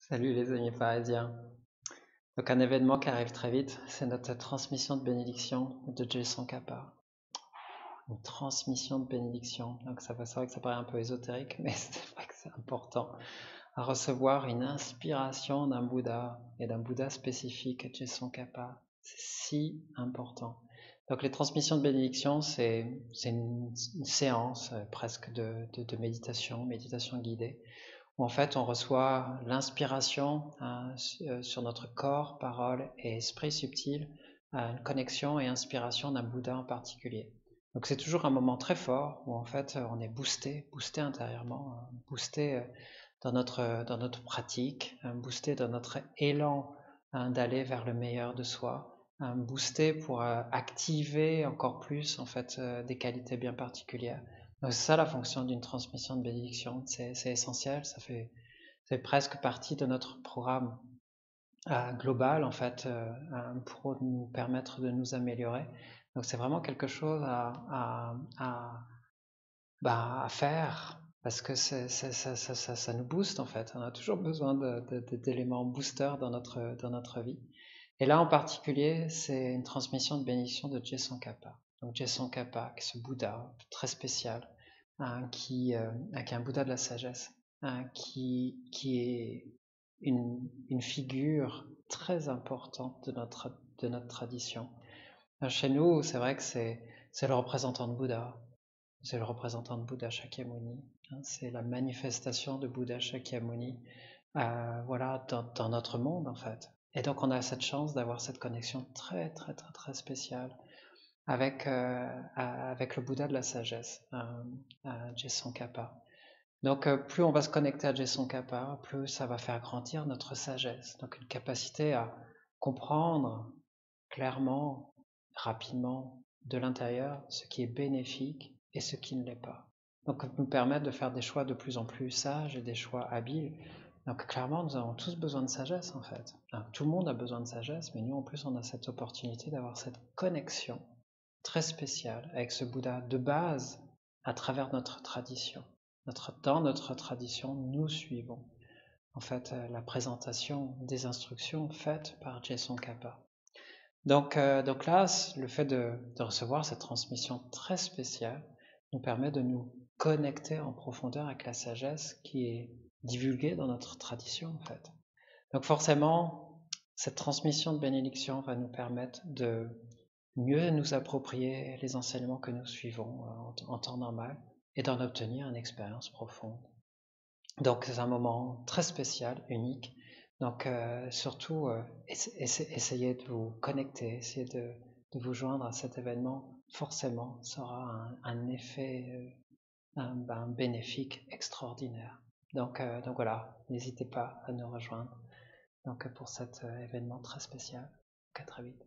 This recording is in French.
Salut les amis parisiens. Donc un événement qui arrive très vite, c'est notre transmission de bénédiction de Jason Kappa. Une transmission de bénédiction. Donc c'est vrai que ça paraît un peu ésotérique, mais c'est vrai que c'est important. À recevoir une inspiration d'un Bouddha et d'un Bouddha spécifique, Jason Kappa. C'est si important. Donc les transmissions de bénédiction, c'est une séance presque de méditation guidée où en fait on reçoit l'inspiration sur notre corps, parole et esprit subtil, une connexion et inspiration d'un Bouddha en particulier. Donc c'est toujours un moment très fort où en fait on est boosté intérieurement, boosté dans notre pratique, boosté dans notre élan d'aller vers le meilleur de soi, boosté pour activer encore plus en fait des qualités bien particulières. Donc c'est ça la fonction d'une transmission de bénédiction, c'est essentiel, c'est presque partie de notre programme global en fait pour nous permettre de nous améliorer. Donc c'est vraiment quelque chose à faire parce que ça nous booste en fait. On a toujours besoin d'éléments boosters dans notre vie. Et là en particulier, c'est une transmission de bénédiction de Jason Kappa. Donc Jason Kappa, ce Bouddha très spécial, qui est un Bouddha de la sagesse, qui est une figure très importante de notre tradition. Chez nous, c'est vrai que c'est le représentant de Bouddha. C'est le représentant de Bouddha Shakyamuni. C'est la manifestation de Bouddha Shakyamuni voilà, dans notre monde en fait. Et donc on a cette chance d'avoir cette connexion très spéciale avec le Bouddha de la sagesse, Jason Kappa. Donc plus on va se connecter à Jason Kappa, plus ça va faire grandir notre sagesse. Donc une capacité à comprendre clairement, rapidement, de l'intérieur, ce qui est bénéfique et ce qui ne l'est pas. Donc nous permettre de faire des choix de plus en plus sages et des choix habiles. Donc clairement, nous avons tous besoin de sagesse en fait. Tout le monde a besoin de sagesse, mais nous en plus on a cette opportunité d'avoir cette connexion très spéciale avec ce Bouddha de base à travers notre tradition. Dans notre tradition, nous suivons en fait la présentation des instructions faites par Jason Kappa. Donc là, le fait de recevoir cette transmission très spéciale nous permet de nous connecter en profondeur avec la sagesse qui est divulguée dans notre tradition en fait. Donc forcément, cette transmission de bénédiction va nous permettre de mieux nous approprier les enseignements que nous suivons en temps normal et d'en obtenir une expérience profonde. Donc c'est un moment très spécial, unique. Donc surtout, essayez de vous connecter, essayez de vous joindre à cet événement. Forcément, ça aura un effet bénéfique extraordinaire. Donc voilà, n'hésitez pas à nous rejoindre donc, pour cet événement très spécial. Donc à très vite.